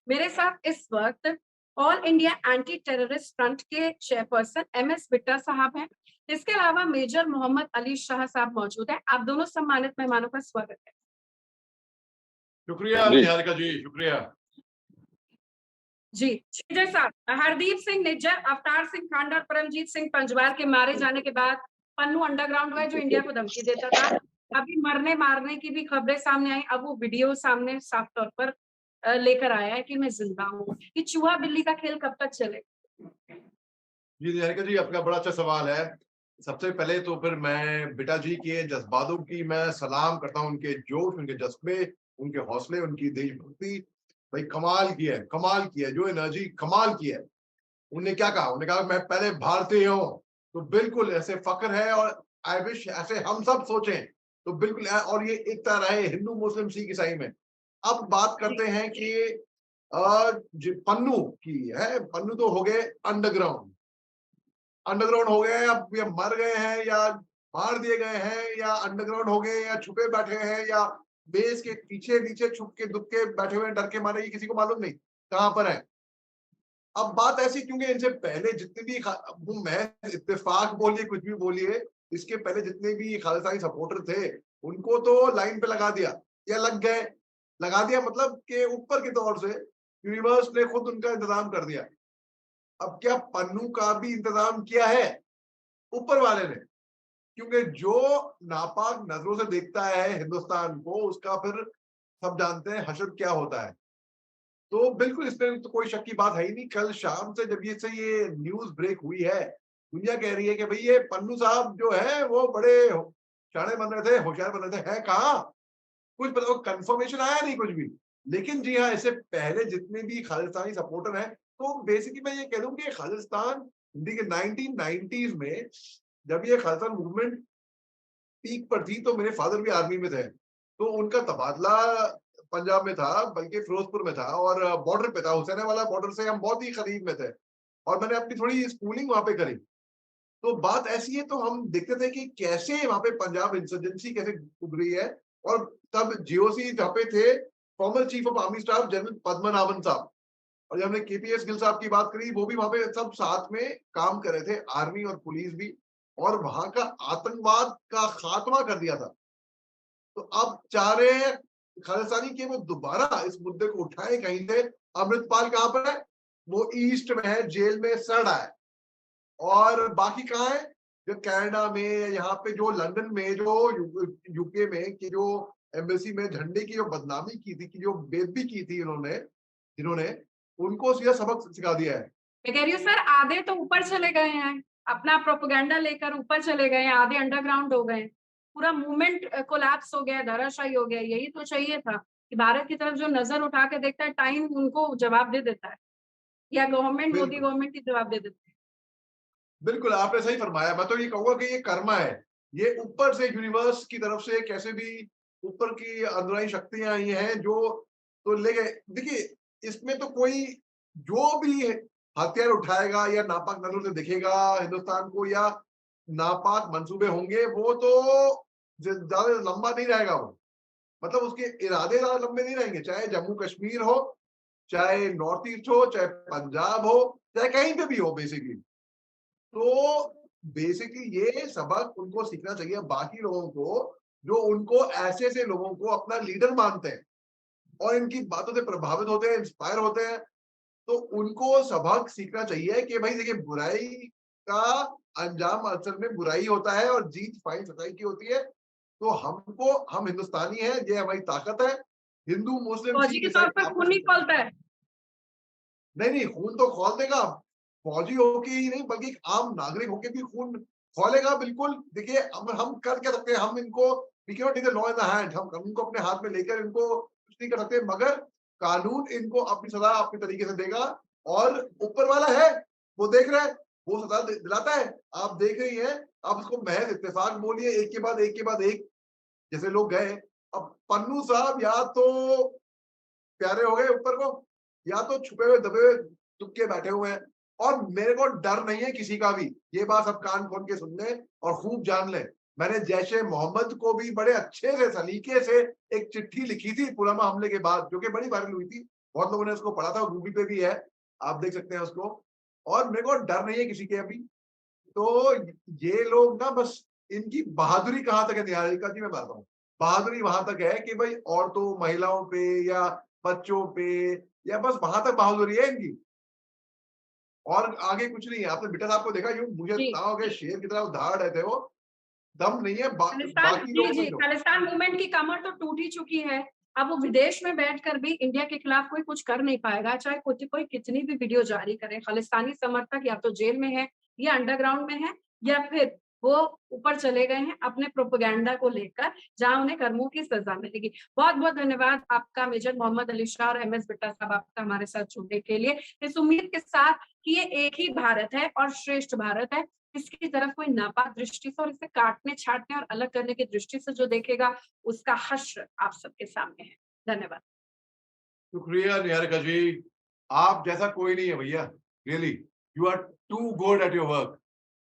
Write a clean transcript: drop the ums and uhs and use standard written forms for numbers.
मेरे साथ इस वक्त all India anti terrorist front के चेयरपर्सन MS बिट्टा साहब हैं। इसके अलावा मेजर मोहम्मद अली शाह साहब मौजूद हैं। आप दोनों सम्मानित मेहमानों का स्वागत है। शुक्रिया निहारिका जी, शुक्रिया जी। मेजर साहब, हरदीप सिंह निज्जर, अवतार सिंह खांडा और परमजीत सिंह पंजवार के मारे जाने के बाद पन्नू अंडरग्राउंड है जो इंडिया को धमकी देता था। अभी मरने मारने की भी खबरें सामने आई। अब वो वीडियो सामने साफ तौर पर लेकर आया है कि मैं जिंदा हूँ। ये चूहा बिल्ली का खेल कब तक चलेगा? जी निहारिका जी, आपका बड़ा अच्छा सवाल है। सबसे पहले तो फिर मैं बेटा जी के जज्बातों की मैं सलाम करता हूँ, उनके जोश, उनके जज्बे, उनके हौसले, उनकी देशभक्ति। भाई कमाल किया जो एनर्जी कमाल की है। उन्होंने क्या कहा? उन्होंने कहा मैं पहले भारतीय हूँ। तो बिल्कुल ऐसे फक्र है और आई विश ऐसे हम सब सोचें तो बिल्कुल और ये एकता रहे हिंदू मुस्लिम सिख ईसाई में। अब बात करते हैं कि पन्नू की है। पन्नू तो हो गए अंडरग्राउंड हो गए। अब ये मर गए हैं या मार दिए गए हैं या अंडरग्राउंड हो गए या छुपे बैठे हैं या बेस के पीछे नीचे छुप के दुख के बैठे हुए डर के मारे, ये किसी को मालूम नहीं कहां पर है। अब बात ऐसी क्योंकि इनसे पहले जितने भी वो मैं इत्तेफाक बोलिए कुछ भी बोलिए, इसके पहले जितने भी खालिस्तानी सपोर्टर थे उनको तो लाइन पे लगा दिया या लग गए। लगा दिया मतलब कि ऊपर के तौर से यूनिवर्स ने खुद उनका इंतजाम कर दिया। अब क्या पन्नू का भी इंतजाम किया है ऊपर वाले ने? क्योंकि जो नापाक नजरों से देखता है हिंदुस्तान को, उसका फिर सब जानते हैं हशर क्या होता है। तो बिल्कुल इसमें तो कोई शक की बात है ही नहीं। कल शाम से जब ये न्यूज ब्रेक हुई है, दुनिया कह रही है कि भाई ये पन्नू साहब जो है वो बड़े शाणे बन रहे थे, होशियार बन रहे थे। है कहाँ? कुछ मतलब कंफर्मेशन आया नहीं कुछ भी। लेकिन जी हाँ, इससे पहले जितने भी खालिस्तानी सपोर्टर हैं, तो बेसिकली मैं ये कह दूं कि खालिस्तान हिंदी के 1990s में जब ये खालिस्तान मूवमेंट पीक पर थी, तो मेरे फादर भी आर्मी में थे। तो उनका तबादला पंजाब में था, बल्कि फिरोजपुर में था और बॉर्डर पे था। हुसैनियावाला बॉर्डर से हम बहुत ही करीब में थे और मैंने अपनी थोड़ी स्कूलिंग वहां पे करी। तो बात ऐसी है, तो हम देखते थे कि कैसे वहां पे पंजाब इंसर्जेंसी कैसे उभरी है। और तब जीओसी जहाँ पे थे, former chief of army staff general Padmanabhan साहब, और जब हमने केपीएस गिल साहब की बात करी, वो भी वहां पे सब साथ में काम कर रहे थे, आर्मी और पुलिस भी। और वहां का आतंकवाद का खात्मा कर दिया था। तो अब चाह रहे हैं खालिस्तानी के वो दोबारा इस मुद्दे को उठाए कहीं से। अमृतपाल कहाँ पर है? वो ईस्ट में है, जेल में सड़ रहा है। और बाकी कहाँ है? जो कनाडा में, यहाँ पे जो लंदन में, जो यूके में की जो एम्बेसी में झंडे की जो बदनामी की थी, की जो बेइज्जती की थी इन्होंने, जिन्होंने उनको सीधा सबक सिखा दिया है। मैं कह रही हूँ सर, आधे तो ऊपर चले गए हैं, अपना प्रोपेगेंडा लेकर ऊपर चले गए हैं, आधे अंडरग्राउंड हो गए। पूरा मूवमेंट कोलैप्स हो गया, धराशायी हो गया। यही तो चाहिए था कि भारत की तरफ जो नजर उठा के देखता है, टाइम उनको जवाब दे देता है, या गवर्नमेंट, मोदी बिल्कुल गवर्नमेंट ही जवाब दे देती है। बिल्कुल आपने सही फरमाया। मैं तो ये कहूंगा कि ये कर्मा है। ये ऊपर से यूनिवर्स की तरफ से कैसे भी ऊपर की अंदरूनी शक्तियां आई हैं जो तो ले गए। देखिए, इसमें तो कोई जो भी हथियार उठाएगा या नापाक नजरों से देखेगा हिंदुस्तान को, या नापाक मंसूबे होंगे, वो तो ज्यादा लंबा नहीं रहेगा। वो मतलब उसके इरादे ज्यादा लंबे नहीं रहेंगे, चाहे जम्मू कश्मीर हो, चाहे नॉर्थ ईस्ट हो, चाहे पंजाब हो, चाहे कहीं पे भी हो। बेसिकली ये सबक उनको सीखना चाहिए, बाकी लोगों को जो उनको ऐसे ऐसे लोगों को अपना लीडर मानते हैं और इनकी बातों से प्रभावित होते हैं, इंस्पायर होते हैं। तो उनको सबक सीखना चाहिए कि भाई देखिए, बुराई का अंजाम असल में बुराई होता है और जीत फाइल सच्चाई की होती है। तो हम हिंदुस्तानी हैं, ये हमारी ताकत है। हिंदू मुस्लिम फौजी सिख के ईसाई तौर पर खून आपस नहीं में खौलता है। नहीं नहीं, खून तो खौल देगा। फौजी होके ही नहीं, बल्कि एक आम नागरिक होके भी खून खौलेगा। बिल्कुल। देखिए, अब हम कर क्या सकते हैं? हम इनको we can not take the law in the hand. हम कानून को अपने हाथ में लेकर इनको कुछ नहीं कर सकते, मगर कानून इनको अपनी सजा अपने तरीके से देगा। और ऊपर वाला है, वो देख रहा है, वो सजा दिलाता है। आप देख रही हैं। आप उसको महज इत्तेफाक बोलिए, एक के बाद एक के बाद एक जैसे लोग गए। अब पन्नू साहब या तो प्यारे हो गए ऊपर को, या तो छुपे हुए दबे हुए तुक्के बैठे हुए हैं। और मेरे को डर नहीं है किसी का भी। ये बात सब कान खोल के सुन लें और खूब जान लें। मैंने जैशे मोहम्मद को भी बड़े अच्छे से सलीके से एक चिट्ठी लिखी थी पुलवामा हमले के बाद, जो कि बड़ी वायरल हुई थी। बहुत लोगों ने उसको पढ़ा था, गूगल पे भी है, आप देख सकते हैं उसको। और मेरे को डर नहीं है किसी के अभी। तो ये लोग ना बस इनकी बहादुरी कहाँ तक है, निहारिका जी मैं बताता हूँ। बहादुरी वहां तक है कि भाई औरतों, महिलाओं पे या बच्चों पे, या बस वहां तक बहादुरी है इनकी, और आगे कुछ नहीं है। आपने बिट्टा साहब को देखा, यूं मुझे जी, हो गए, जी। शेर की तरह उधार रहे थे वो, दम नहीं है खालिस्तान बाकी जी, लोगों जी, में जो। खालिस्तान मूवमेंट की कमर तो टूट ही चुकी है। अब वो विदेश में बैठकर भी इंडिया के खिलाफ कोई कुछ कर नहीं पाएगा, चाहे कोई कितनी भी वीडियो जारी करे। खालिस्तानी समर्थक या तो जेल में है, या अंडरग्राउंड में है, या फिर वो ऊपर चले गए हैं अपने प्रोपेगेंडा को लेकर, जहाँ उन्हें कर्मों की सजा मिलेगी। बहुत-बहुत धन्यवाद आपका मेजर मोहम्मद अली शाह और एमएस बिट्टा साहब, आपका हमारे साथ जुड़ने के लिए। इस उम्मीद के साथ कि ये एक ही भारत है और श्रेष्ठ भारत है। इसकी तरफ कोई नापाक दृष्टि से और इसे काटने-छाँटने और अलग करने की दृष्टि से जो देखेगा, उसका हश्र आप सबके सामने है। धन्यवाद। शुक्रिया निहारिका जी, आप जैसा कोई नहीं है भैया, really, you are too good at your work.